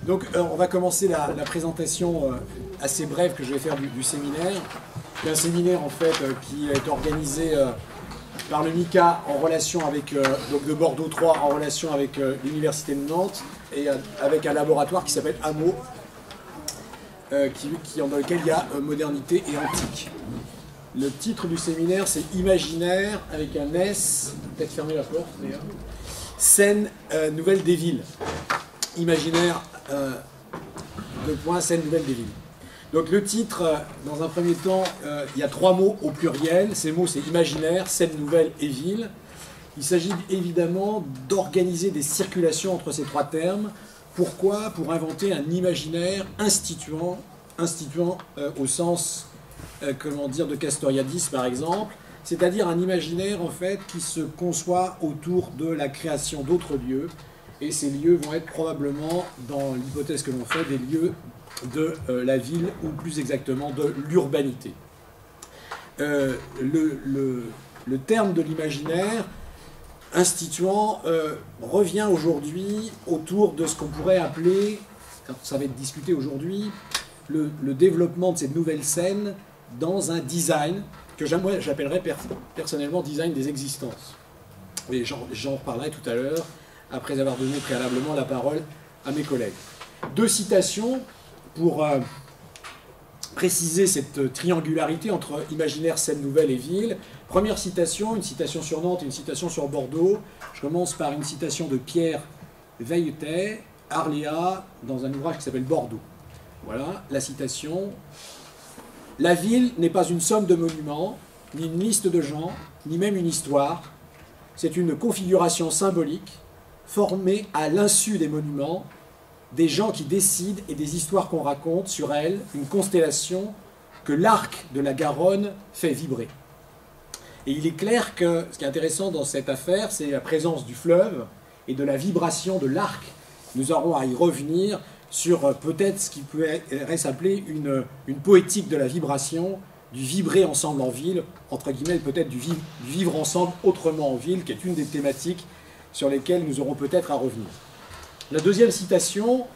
Donc on va commencer la présentation assez brève que je vais faire du séminaire. C'est un séminaire en fait qui est organisé par le MICA en relation avec, donc de Bordeaux 3 en relation avec l'Université de Nantes et avec un laboratoire qui s'appelle AMO, dans lequel il y a modernité et antique. Le titre du séminaire c'est Imaginaire avec un S, peut-être fermer la porte d'ailleurs, scène nouvelle des villes. Imaginaire, scène nouvelle des villes. Donc le titre, dans un premier temps, il y a 3 mots au pluriel. Ces mots c'est imaginaire, scène nouvelle et ville. Il s'agit évidemment d'organiser des circulations entre ces 3 termes. Pourquoi? Pour inventer un imaginaire instituant au sens, de Castoriadis par exemple, c'est-à-dire un imaginaire en fait qui se conçoit autour de la création d'autres lieux. Et ces lieux vont être probablement, dans l'hypothèse que l'on fait, des lieux de la ville, ou plus exactement de l'urbanité. Le terme de l'imaginaire instituant revient aujourd'hui autour de ce qu'on pourrait appeler, ça va être discuté aujourd'hui, le développement de cette nouvelle scène dans un design que moi j'appellerais personnellement design des existences. Et j'en reparlerai tout à l'heure, après avoir donné préalablement la parole à mes collègues. 2 citations pour préciser cette triangularité entre imaginaire, scène nouvelle et ville. Première citation, une citation sur Nantes et une citation sur Bordeaux. Je commence par une citation de Pierre Veilletet, Arléa, dans un ouvrage qui s'appelle Bordeaux. Voilà, la citation. « La ville n'est pas une somme de monuments, ni une liste de gens, ni même une histoire. C'est une configuration symbolique formée à l'insu des monuments, des gens qui décident et des histoires qu'on raconte sur elle, une constellation que l'arc de la Garonne fait vibrer. » Et il est clair que ce qui est intéressant dans cette affaire, c'est la présence du fleuve et de la vibration de l'arc. Nous aurons à y revenir sur peut-être ce qui pourrait s'appeler une poétique de la vibration, du vibrer ensemble en ville, entre guillemets peut-être du vivre ensemble autrement en ville, qui est une des thématiques sur lesquelles nous aurons peut-être à revenir. La deuxième citation,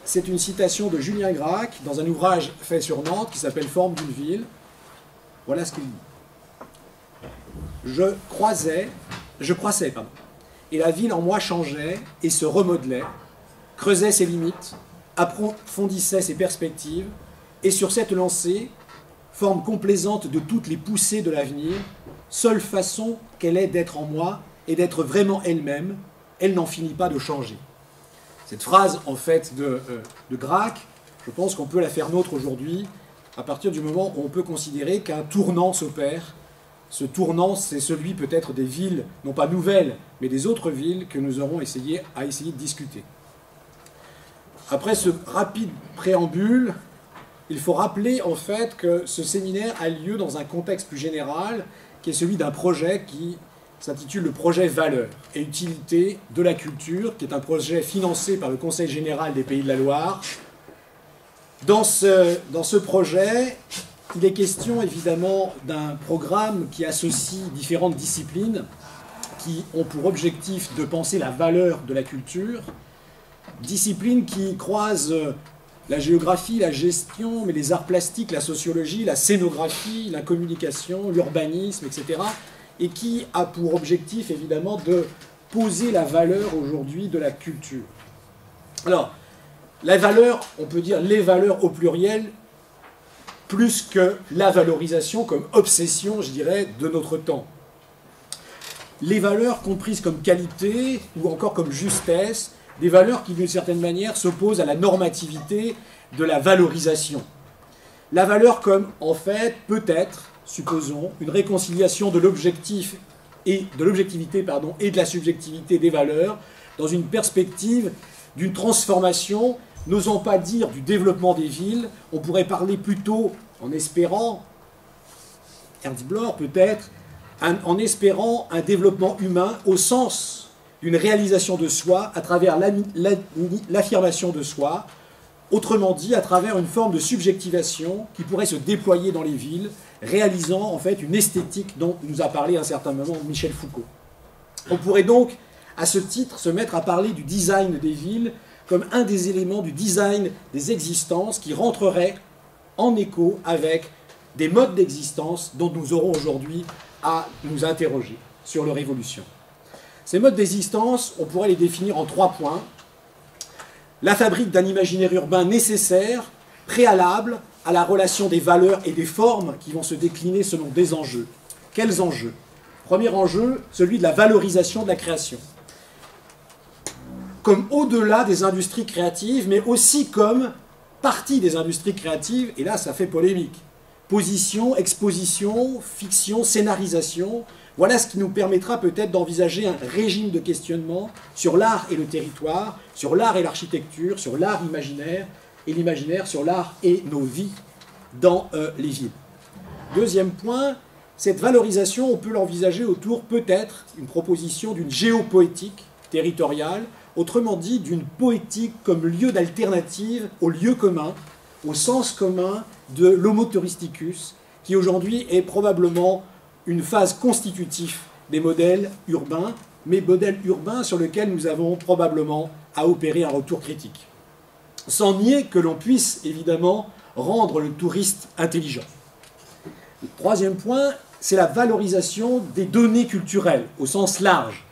c'est une citation de Julien Gracq dans un ouvrage fait sur Nantes qui s'appelle Forme d'une ville. Voilà ce qu'il dit. Je croissais, et la ville en moi changeait et se remodelait, creusait ses limites, approfondissait ses perspectives, et sur cette lancée, forme complaisante de toutes les poussées de l'avenir, seule façon qu'elle ait d'être en moi et d'être vraiment elle-même, elle n'en finit pas de changer. Cette phrase, en fait, de Gracq, je pense qu'on peut la faire nôtre aujourd'hui, à partir du moment où on peut considérer qu'un tournant s'opère. Ce tournant, c'est celui peut-être des villes, non pas nouvelles, mais des autres villes que nous aurons essayé de discuter. Après ce rapide préambule, il faut rappeler en fait que ce séminaire a lieu dans un contexte plus général, qui est celui d'un projet qui s'intitule le projet Valeurs et Utilité de la Culture, qui est un projet financé par le Conseil général des Pays de la Loire. Dans ce projet, il est question évidemment d'un programme qui associe différentes disciplines qui ont pour objectif de penser la valeur de la culture, disciplines qui croisent la géographie, la gestion, mais les arts plastiques, la sociologie, la scénographie, la communication, l'urbanisme, etc., et qui a pour objectif évidemment de poser la valeur aujourd'hui de la culture. Alors, la valeur, on peut dire les valeurs au pluriel, plus que la valorisation comme obsession, je dirais, de notre temps. Les valeurs comprises comme qualité ou encore comme justesse, des valeurs qui d'une certaine manière s'opposent à la normativité de la valorisation. La valeur comme, en fait, peut-être, supposons, une réconciliation de l'objectif et de l'objectivité, et de la subjectivité des valeurs dans une perspective d'une transformation, n'osant pas dire du développement des villes, on pourrait parler plutôt, en espérant, Ernst Bloch peut-être, en espérant un développement humain au sens d'une réalisation de soi à travers l'affirmation de soi, autrement dit à travers une forme de subjectivation qui pourrait se déployer dans les villes, réalisant en fait une esthétique dont nous a parlé à un certain moment Michel Foucault. On pourrait donc, à ce titre, se mettre à parler du design des villes comme un des éléments du design des existences qui rentrerait en écho avec des modes d'existence dont nous aurons aujourd'hui à nous interroger sur leur évolution. Ces modes d'existence, on pourrait les définir en 3 points. La fabrique d'un imaginaire urbain nécessaire, préalable à la relation des valeurs et des formes qui vont se décliner selon des enjeux. Quels enjeux? Premier enjeu, celui de la valorisation de la création. Comme au-delà des industries créatives, mais aussi comme partie des industries créatives, et là ça fait polémique. Position, exposition, fiction, scénarisation, voilà ce qui nous permettra peut-être d'envisager un régime de questionnement sur l'art et le territoire, sur l'art et l'architecture, sur l'art imaginaire, et l'imaginaire sur l'art et nos vies dans les villes. Deuxième point, cette valorisation, on peut l'envisager autour peut-être une proposition d'une géopoétique territoriale, autrement dit d'une poétique comme lieu d'alternative au lieu commun, au sens commun de l'homo touristicus, qui aujourd'hui est probablement une phase constitutive des modèles urbains, mais modèles urbains sur lesquels nous avons probablement à opérer un retour critique. Sans nier que l'on puisse évidemment rendre le touriste intelligent. Le troisième point, c'est la valorisation des données culturelles au sens large,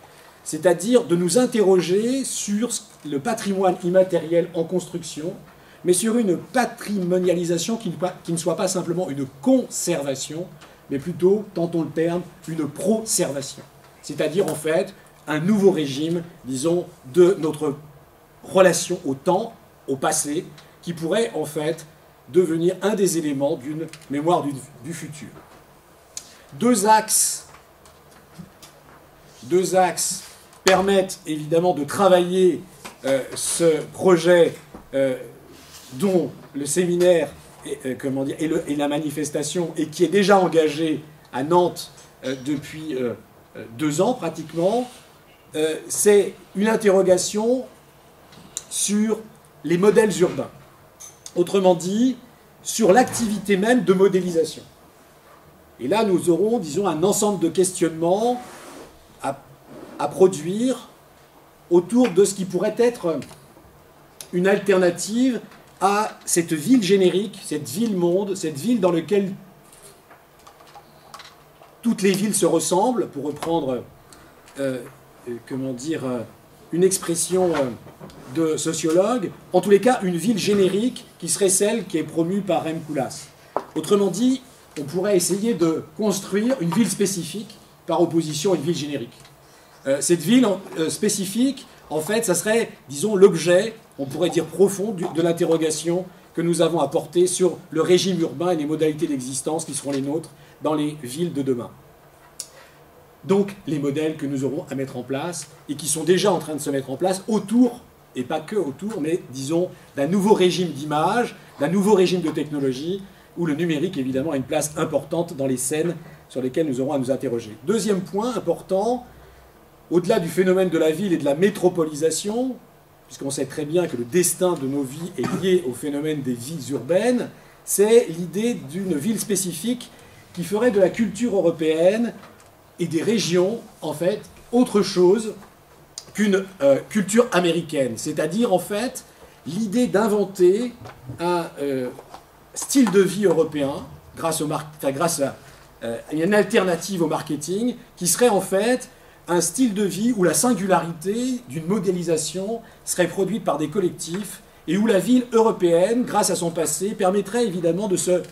c'est-à-dire de nous interroger sur le patrimoine immatériel en construction, mais sur une patrimonialisation qui ne soit pas simplement une conservation, mais plutôt, tentons le terme, une proservation. C'est-à-dire en fait un nouveau régime, disons, de notre relation au temps, au passé, qui pourrait en fait devenir un des éléments d'une mémoire du futur. Deux axes permettent évidemment de travailler ce projet dont le séminaire et la manifestation, et qui est déjà engagé à Nantes depuis 2 ans pratiquement, c'est une interrogation sur les modèles urbains. Autrement dit, sur l'activité même de modélisation. Et là, nous aurons, disons, un ensemble de questionnements à produire autour de ce qui pourrait être une alternative à cette ville générique, cette ville-monde, cette ville dans laquelle toutes les villes se ressemblent, pour reprendre une expression de sociologue, en tous les cas une ville générique qui serait celle qui est promue par Rem Koolhaas. Autrement dit, on pourrait essayer de construire une ville spécifique par opposition à une ville générique. Cette ville spécifique, en fait, ça serait, disons, l'objet, on pourrait dire profond, de l'interrogation que nous avons à porter sur le régime urbain et les modalités d'existence qui seront les nôtres dans les villes de demain. Donc, les modèles que nous aurons à mettre en place et qui sont déjà en train de se mettre en place autour, et pas que autour, mais disons, d'un nouveau régime d'image, d'un nouveau régime de technologie, où le numérique, évidemment, a une place importante dans les scènes sur lesquelles nous aurons à nous interroger. Deuxième point important, au-delà du phénomène de la ville et de la métropolisation, puisqu'on sait très bien que le destin de nos vies est lié au phénomène des villes urbaines, c'est l'idée d'une ville spécifique qui ferait de la culture européenne et des régions, en fait, autre chose qu'une culture américaine. C'est-à-dire, en fait, l'idée d'inventer un style de vie européen grâce à une alternative au marketing qui serait, en fait, un style de vie où la singularité d'une modélisation serait produite par des collectifs et où la ville européenne, grâce à son passé, permettrait évidemment de se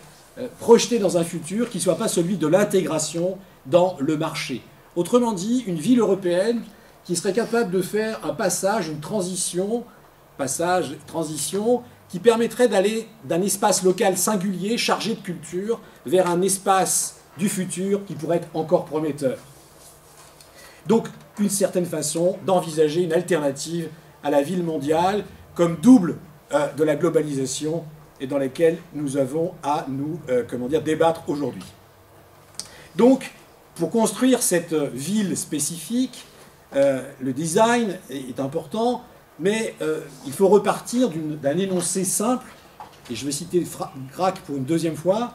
projeter dans un futur qui ne soit pas celui de l'intégration dans le marché. Autrement dit, une ville européenne qui serait capable de faire un passage, une transition, qui permettrait d'aller d'un espace local singulier, chargé de culture, vers un espace du futur qui pourrait être encore prometteur. Donc, une certaine façon d'envisager une alternative à la ville mondiale comme double de la globalisation et dans laquelle nous avons à nous débattre aujourd'hui. Donc, pour construire cette ville spécifique, le design est important, mais il faut repartir d'un énoncé simple, et je vais citer Gracq pour une deuxième fois,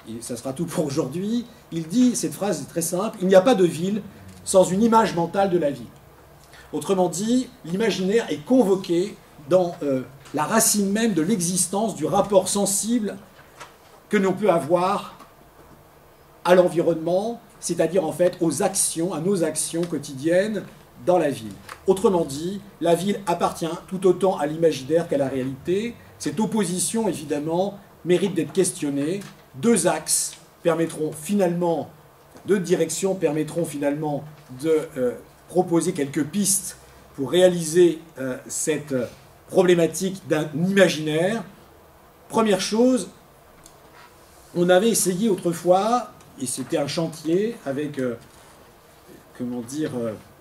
et ça sera tout pour aujourd'hui. Il dit, cette phrase est très simple, il n'y a pas de ville sans une image mentale de la ville. Autrement dit, l'imaginaire est convoqué dans la racine même de l'existence du rapport sensible que l'on peut avoir à l'environnement, c'est-à-dire en fait aux actions, à nos actions quotidiennes dans la ville. Autrement dit, la ville appartient tout autant à l'imaginaire qu'à la réalité. Cette opposition, évidemment, mérite d'être questionnée. Deux axes permettront finalement, deux directions permettront finalement de proposer quelques pistes pour réaliser cette problématique d'un imaginaire. Première chose, on avait essayé autrefois, et c'était un chantier avec,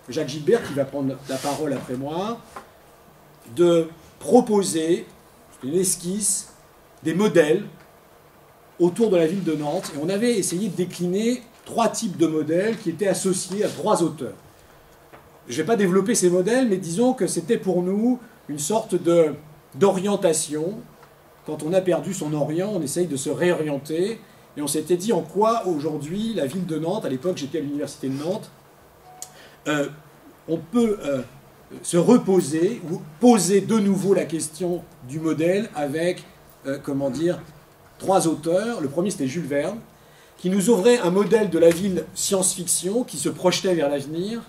Jacques Gilbert, qui va prendre la parole après moi, de proposer une esquisse, des modèles autour de la ville de Nantes. Et on avait essayé de décliner 3 types de modèles qui étaient associés à 3 auteurs. Je ne vais pas développer ces modèles, mais disons que c'était pour nous une sorte d'orientation. Quand on a perdu son orient, on essaye de se réorienter. Et on s'était dit en quoi aujourd'hui la ville de Nantes, à l'époque j'étais à l'université de Nantes, on peut se reposer ou poser de nouveau la question du modèle avec, 3 auteurs. Le premier c'était Jules Verne, qui nous ouvrait un modèle de la ville science-fiction qui se projetait vers l'avenir,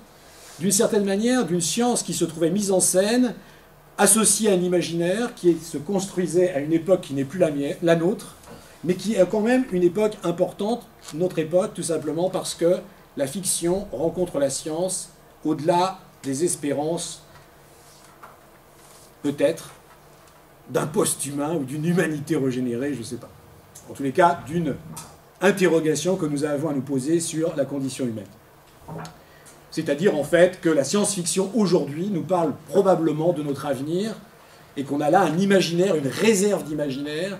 d'une certaine manière, d'une science qui se trouvait mise en scène, associée à un imaginaire qui se construisait à une époque qui n'est plus la nôtre, mais qui est quand même une époque importante, notre époque, tout simplement parce que la fiction rencontre la science au-delà des espérances, peut-être, d'un post-humain ou d'une humanité régénérée, je ne sais pas. En tous les cas, d'une interrogation que nous avons à nous poser sur la condition humaine. C'est-à-dire, en fait, que la science-fiction, aujourd'hui, nous parle probablement de notre avenir, et qu'on a là un imaginaire, une réserve d'imaginaire,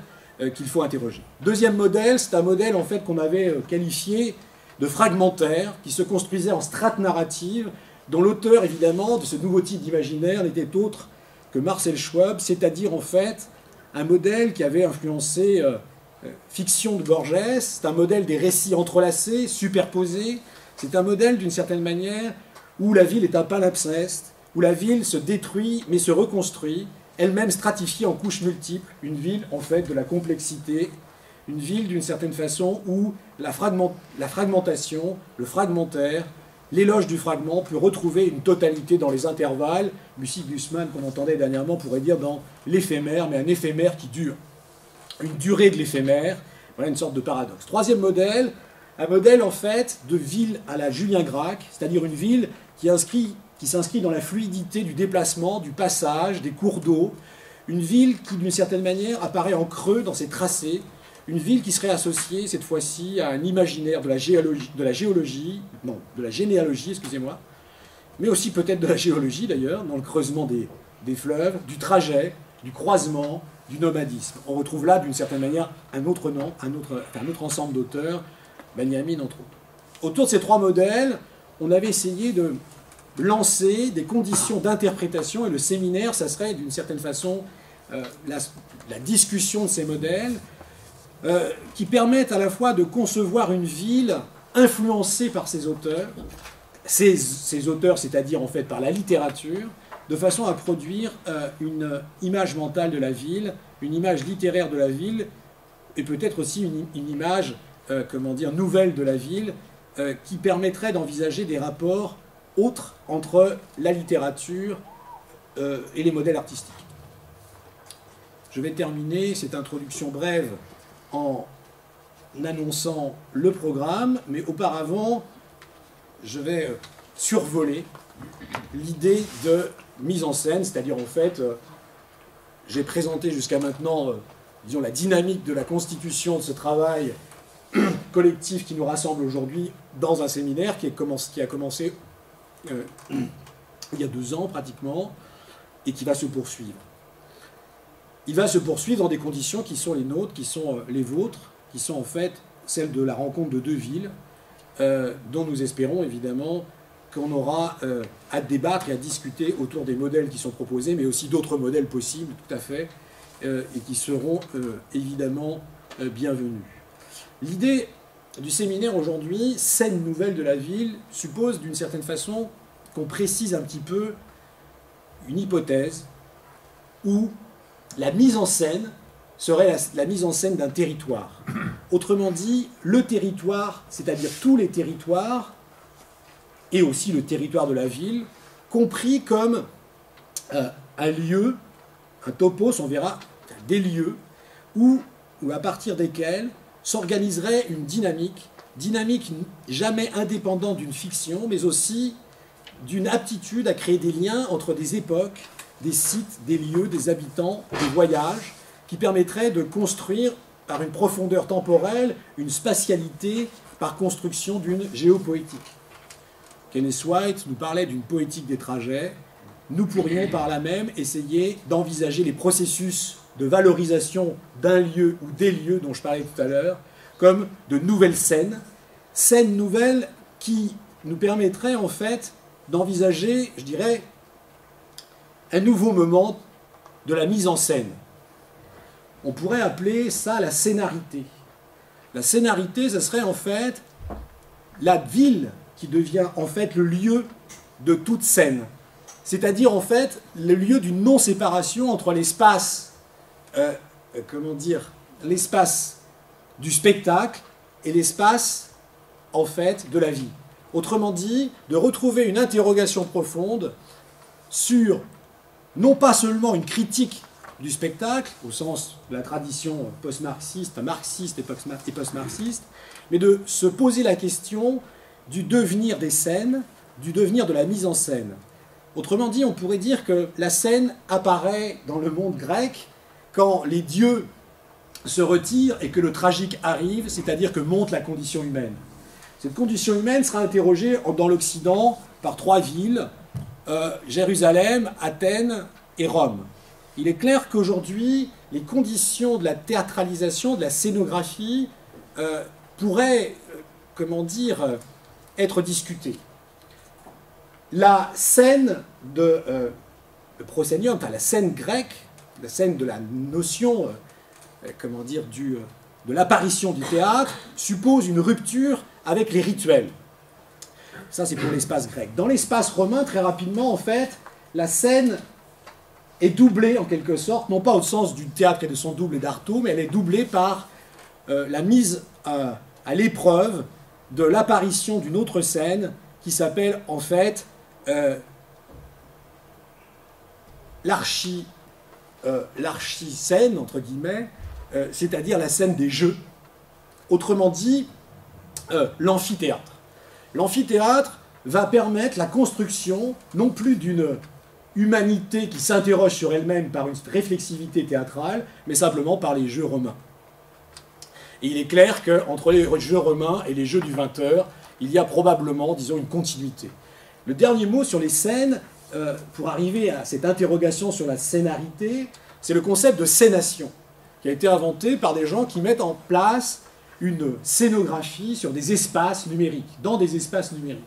qu'il faut interroger. Deuxième modèle, c'est un modèle, en fait, qu'on avait qualifié de fragmentaire, qui se construisait en strates narratives, dont l'auteur, évidemment, de ce nouveau type d'imaginaire n'était autre que Marcel Schwab, c'est-à-dire, en fait, un modèle qui avait influencé fiction de Borges. C'est un modèle des récits entrelacés, superposés. C'est un modèle, d'une certaine manière, où la ville est un palimpseste, où la ville se détruit, mais se reconstruit, elle-même stratifiée en couches multiples, une ville, en fait, de la complexité, une ville, d'une certaine façon, où la fragmentation, le fragmentaire, l'éloge du fragment peut retrouver une totalité dans les intervalles. Lucie Glucksmann, qu'on entendait dernièrement, pourrait dire dans l'éphémère, mais un éphémère qui dure. Une durée de l'éphémère, voilà une sorte de paradoxe. Troisième modèle, un modèle en fait de ville à la Julien Gracq, c'est-à-dire une ville qui s'inscrit dans la fluidité du déplacement, du passage, des cours d'eau, une ville qui d'une certaine manière apparaît en creux dans ses tracés, une ville qui serait associée cette fois-ci à un imaginaire de la généalogie, excusez-moi, mais aussi peut-être de la géologie d'ailleurs, dans le creusement des fleuves, du trajet, du croisement, du nomadisme. On retrouve là d'une certaine manière un autre ensemble d'auteurs, Benjamin entre autres. Autour de ces 3 modèles, on avait essayé de lancer des conditions d'interprétation, et le séminaire, ça serait d'une certaine façon la discussion de ces modèles, qui permettent à la fois de concevoir une ville influencée par ces auteurs, ces auteurs, c'est-à-dire en fait par la littérature, de façon à produire une image mentale de la ville, une image littéraire de la ville, et peut-être aussi une image, nouvelle de la ville, qui permettrait d'envisager des rapports autres entre la littérature et les modèles artistiques. Je vais terminer cette introduction brève en annonçant le programme, mais auparavant, je vais survoler l'idée de mise en scène, c'est-à-dire en fait, j'ai présenté jusqu'à maintenant, disons, la dynamique de la constitution de ce travail collectif qui nous rassemble aujourd'hui dans un séminaire qui a commencé il y a 2 ans pratiquement, et qui va se poursuivre. Il va se poursuivre dans des conditions qui sont les nôtres, qui sont les vôtres, qui sont en fait celles de la rencontre de 2 villes, dont nous espérons évidemment qu'on aura à débattre et à discuter autour des modèles qui sont proposés, mais aussi d'autres modèles possibles, tout à fait, et qui seront évidemment bienvenus. L'idée du séminaire aujourd'hui, scène nouvelle de la ville, suppose d'une certaine façon qu'on précise un petit peu une hypothèse où la mise en scène serait la mise en scène d'un territoire. Autrement dit, le territoire, c'est-à-dire tous les territoires, et aussi le territoire de la ville, compris comme un lieu, un topos, on verra, des lieux, où à partir desquels s'organiserait une dynamique jamais indépendante d'une fiction, mais aussi d'une aptitude à créer des liens entre des époques, des sites, des lieux, des habitants, des voyages, qui permettraient de construire par une profondeur temporelle une spatialité par construction d'une géopoétique. Kenneth White nous parlait d'une poétique des trajets. Nous pourrions par là même essayer d'envisager les processus de valorisation d'un lieu ou des lieux dont je parlais tout à l'heure comme de nouvelles scènes nouvelles qui nous permettraient en fait d'envisager, je dirais, un nouveau moment de la mise en scène. On pourrait appeler ça la scénarité. La scénarité, ce serait en fait la ville qui devient en fait le lieu de toute scène. C'est-à-dire en fait le lieu d'une non-séparation entre l'espace, l'espace du spectacle et l'espace en fait de la vie. Autrement dit, de retrouver une interrogation profonde sur non pas seulement une critique du spectacle, au sens de la tradition post-marxiste, marxiste et post-marxiste, mais de se poser la question du devenir des scènes, du devenir de la mise en scène. Autrement dit, on pourrait dire que la scène apparaît dans le monde grec quand les dieux se retirent et que le tragique arrive, c'est-à-dire que monte la condition humaine. Cette condition humaine sera interrogée dans l'Occident par trois villes, Jérusalem, Athènes et Rome. Il est clair qu'aujourd'hui, les conditions de la théâtralisation, de la scénographie, pourraient, être discutées. La scène de prosénium, la scène grecque, la scène de la notion, de l'apparition du théâtre, suppose une rupture avec les rituels. Ça, c'est pour l'espace grec. Dans l'espace romain, très rapidement, en fait, la scène est doublée, en quelque sorte, non pas au sens du théâtre et de son double et d'Artaud, mais elle est doublée par la mise à l'épreuve de l'apparition d'une autre scène qui s'appelle, en fait, l'archi-scène, entre guillemets, c'est-à-dire la scène des jeux. Autrement dit, l'amphithéâtre. L'amphithéâtre va permettre la construction, non plus d'une humanité qui s'interroge sur elle-même par une réflexivité théâtrale, mais simplement par les jeux romains. Et il est clair qu'entre les jeux romains et les jeux du 20h, il y a probablement, disons, une continuité. Le dernier mot sur les scènes, pour arriver à cette interrogation sur la scénarité, c'est le concept de scénation, qui a été inventé par des gens qui mettent en place une scénographie sur des espaces numériques, dans des espaces numériques.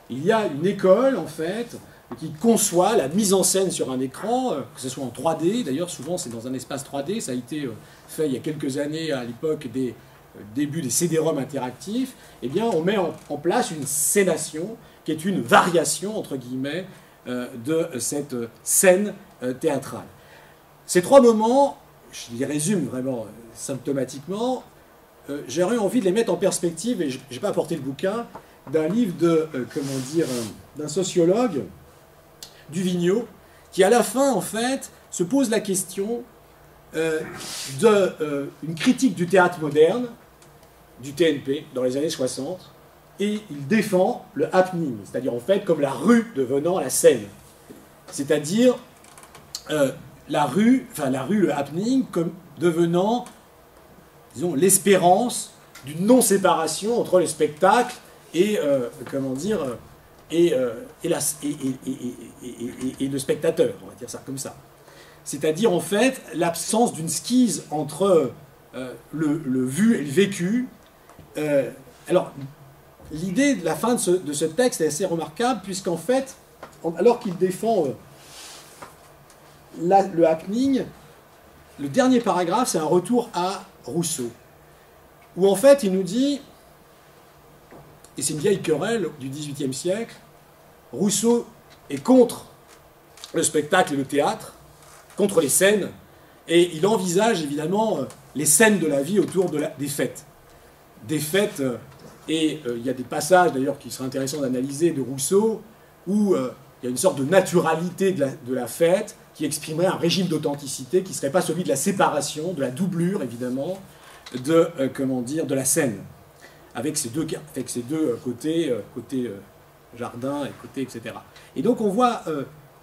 Il y a une école, en fait, qui conçoit la mise en scène sur un écran, que ce soit en 3D, d'ailleurs souvent c'est dans un espace 3D, ça a été fait il y a quelques années à l'époque des débuts des CD-ROM interactifs, eh bien on met en place une scénation qui est une variation, entre guillemets, de cette scène théâtrale. Ces trois moments, je les résume vraiment symptomatiquement, j'aurais envie de les mettre en perspective, et je n'ai pas apporté le bouquin, d'un livre d'un sociologue, Duvigneau, qui à la fin, en fait, se pose la question d'une critique du théâtre moderne, du TNP, dans les années 60, et il défend le happening, c'est-à-dire en fait comme la rue devenant la scène. C'est-à-dire la rue, le happening, comme devenant, disons, l'espérance d'une non-séparation entre le spectacle et, et le spectateur, on va dire ça comme ça. C'est-à-dire en fait l'absence d'une skise entre le vu et le vécu. Alors, l'idée de la fin de ce texte est assez remarquable, puisqu'en fait, alors qu'il défend le happening, le dernier paragraphe, c'est un retour à Rousseau, où en fait il nous dit, et c'est une vieille querelle du XVIIIe siècle, Rousseau est contre le spectacle et le théâtre, contre les scènes, et il envisage évidemment les scènes de la vie autour des fêtes. Des fêtes, et il y a des passages d'ailleurs qui seraient intéressants d'analyser de Rousseau, où il y a une sorte de naturalité de la fête qui exprimerait un régime d'authenticité qui ne serait pas celui de la séparation, de la doublure évidemment, de la scène, avec ces deux côtés, côté jardin et côté etc. Et donc on voit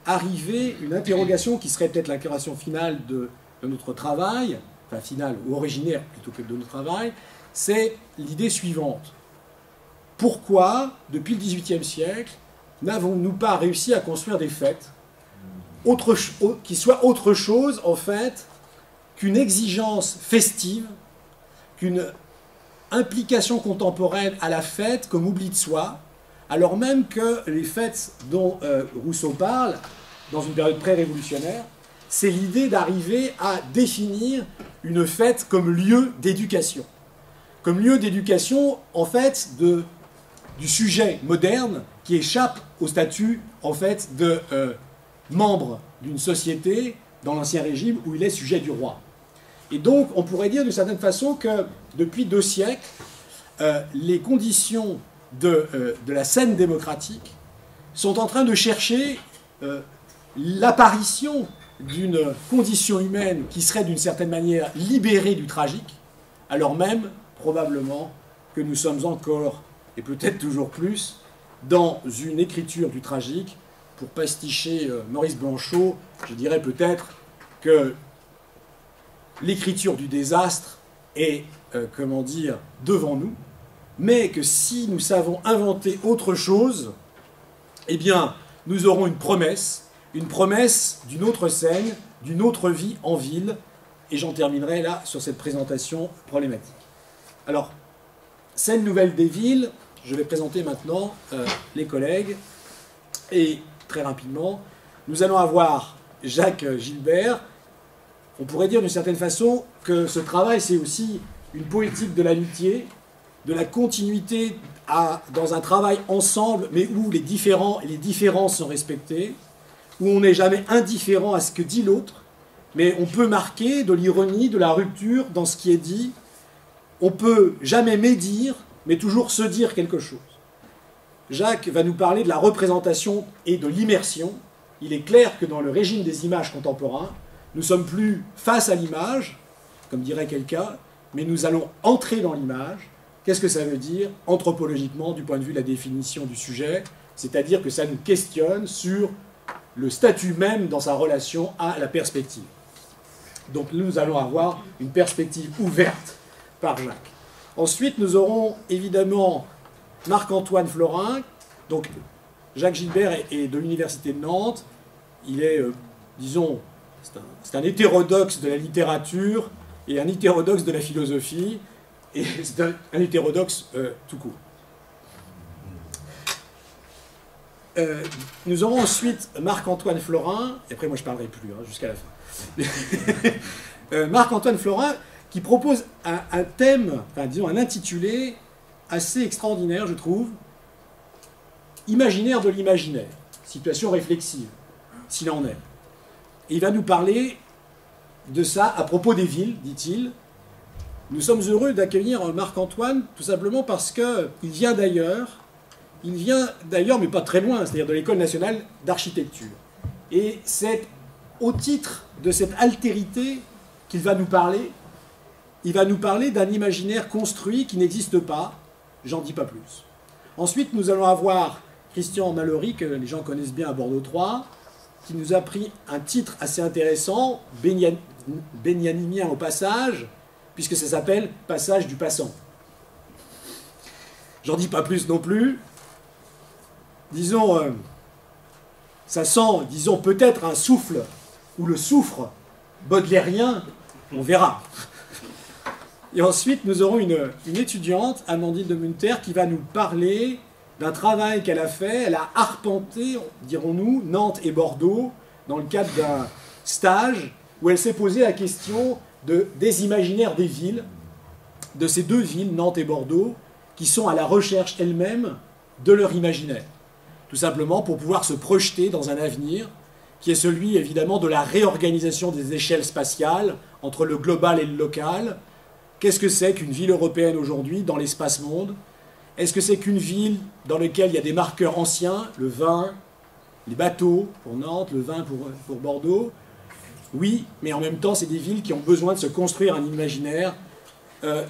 arriver une interrogation qui serait peut-être l'interrogation finale de notre travail, enfin finale ou originaire plutôt que de notre travail, c'est l'idée suivante. Pourquoi, depuis le XVIIIe siècle, n'avons-nous pas réussi à construire des fêtes qui soient autre chose, en fait, qu'une exigence festive, qu'une implication contemporaine à la fête comme oubli de soi, alors même que les fêtes dont Rousseau parle, dans une période pré-révolutionnaire, c'est l'idée d'arriver à définir une fête comme lieu d'éducation. Comme lieu d'éducation, en fait, du sujet moderne qui échappe au statut, en fait, de membre d'une société dans l'Ancien Régime où il est sujet du roi. Et donc, on pourrait dire d'une certaine façon que depuis 2 siècles, les conditions de la scène démocratique sont en train de chercher l'apparition d'une condition humaine qui serait d'une certaine manière libérée du tragique, alors même, probablement, que nous sommes encore, et peut-être toujours plus, dans une écriture du tragique. Pour pasticher Maurice Blanchot, je dirais peut-être que l'écriture du désastre est, devant nous, mais que si nous savons inventer autre chose, eh bien, nous aurons une promesse d'une autre scène, d'une autre vie en ville, et j'en terminerai là sur cette présentation problématique. Alors, scène nouvelle des villes, je vais présenter maintenant les collègues, et très rapidement, nous allons avoir Jacques Gilbert. On pourrait dire d'une certaine façon que ce travail, c'est aussi une poétique de l'amitié, de la continuité dans un travail ensemble, mais où les différences sont respectées, où on n'est jamais indifférent à ce que dit l'autre, mais on peut marquer de l'ironie, de la rupture dans ce qui est dit. On peut jamais médire, mais toujours se dire quelque chose. Jacques va nous parler de la représentation et de l'immersion. Il est clair que dans le régime des images contemporains, nous ne sommes plus face à l'image, comme dirait quelqu'un, mais nous allons entrer dans l'image. Qu'est-ce que ça veut dire anthropologiquement du point de vue de la définition du sujet? C'est-à-dire que ça nous questionne sur le statut même dans sa relation à la perspective. Donc nous allons avoir une perspective ouverte par Jacques. Ensuite, nous aurons évidemment Marc-Antoine Florin. Donc Jacques Gilbert est de l'Université de Nantes. Il est, disons, c'est un hétérodoxe de la littérature et un hétérodoxe de la philosophie. Et c'est un hétérodoxe tout court. Nous aurons ensuite Marc-Antoine Florin, et après moi je ne parlerai plus jusqu'à la fin. Marc-Antoine Florin qui propose un thème, enfin disons un intitulé assez extraordinaire je trouve, imaginaire de l'imaginaire, situation réflexive, s'il en est. Et il va nous parler de ça à propos des villes, dit-il. Nous sommes heureux d'accueillir Marc-Antoine tout simplement parce qu'il vient d'ailleurs, mais pas très loin, c'est-à-dire de l'École nationale d'architecture. Et c'est au titre de cette altérité qu'il va nous parler. Il va nous parler d'un imaginaire construit qui n'existe pas, j'en dis pas plus. Ensuite, nous allons avoir Christian Mallory, que les gens connaissent bien à Bordeaux 3, qui nous a pris un titre assez intéressant, bénianimien au passage, puisque ça s'appelle « Passage du passant ». J'en dis pas plus non plus. Disons, ça sent, disons, peut-être un souffle, ou le soufre baudelairien, on verra. Et ensuite, nous aurons une étudiante, Amandine de Munter, qui va nous parler d'un travail qu'elle a fait. Elle a arpenté, dirons-nous, Nantes et Bordeaux, dans le cadre d'un stage, où elle s'est posé la question des imaginaires des villes, de ces deux villes, Nantes et Bordeaux, qui sont à la recherche elles-mêmes de leur imaginaire. Tout simplement pour pouvoir se projeter dans un avenir qui est celui évidemment de la réorganisation des échelles spatiales entre le global et le local. Qu'est-ce que c'est qu'une ville européenne aujourd'hui dans l'espace monde? Est-ce que c'est qu'une ville dans laquelle il y a des marqueurs anciens, le vin, les bateaux pour Nantes, le vin pour Bordeaux? Oui, mais en même temps, c'est des villes qui ont besoin de se construire un imaginaire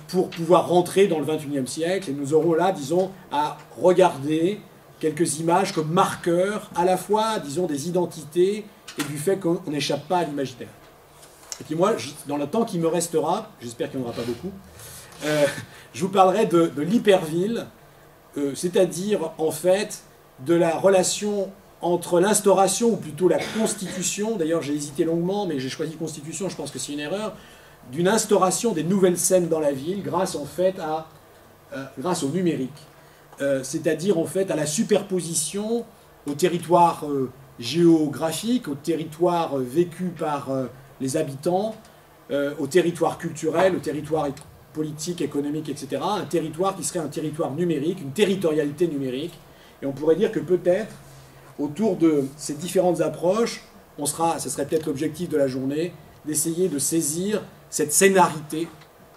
pour pouvoir rentrer dans le XXIe siècle. Et nous aurons là, disons, à regarder quelques images comme marqueurs à la fois, disons, des identités et du fait qu'on n'échappe pas à l'imaginaire. Et puis moi, dans le temps qui me restera, j'espère qu'il n'y en aura pas beaucoup, je vous parlerai de l'hyperville, c'est-à-dire en fait de la relation entre l'instauration, ou plutôt la constitution, d'ailleurs j'ai hésité longuement, mais j'ai choisi constitution, je pense que c'est une erreur, d'une instauration des nouvelles scènes dans la ville grâce en fait grâce au numérique. C'est-à-dire en fait à la superposition au territoire géographique, au territoire vécu par les habitants, au territoire culturel, au territoire politique, économique, etc. Un territoire qui serait un territoire numérique, une territorialité numérique. Et on pourrait dire que peut-être, autour de ces différentes approches, ce serait peut-être l'objectif de la journée, d'essayer de saisir cette scénarité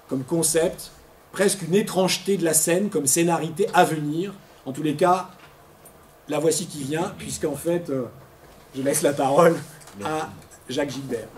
comme concept, presque une étrangeté de la scène comme scénarité à venir. En tous les cas, la voici qui vient, puisqu'en fait, je laisse la parole à Jacques Gilbert.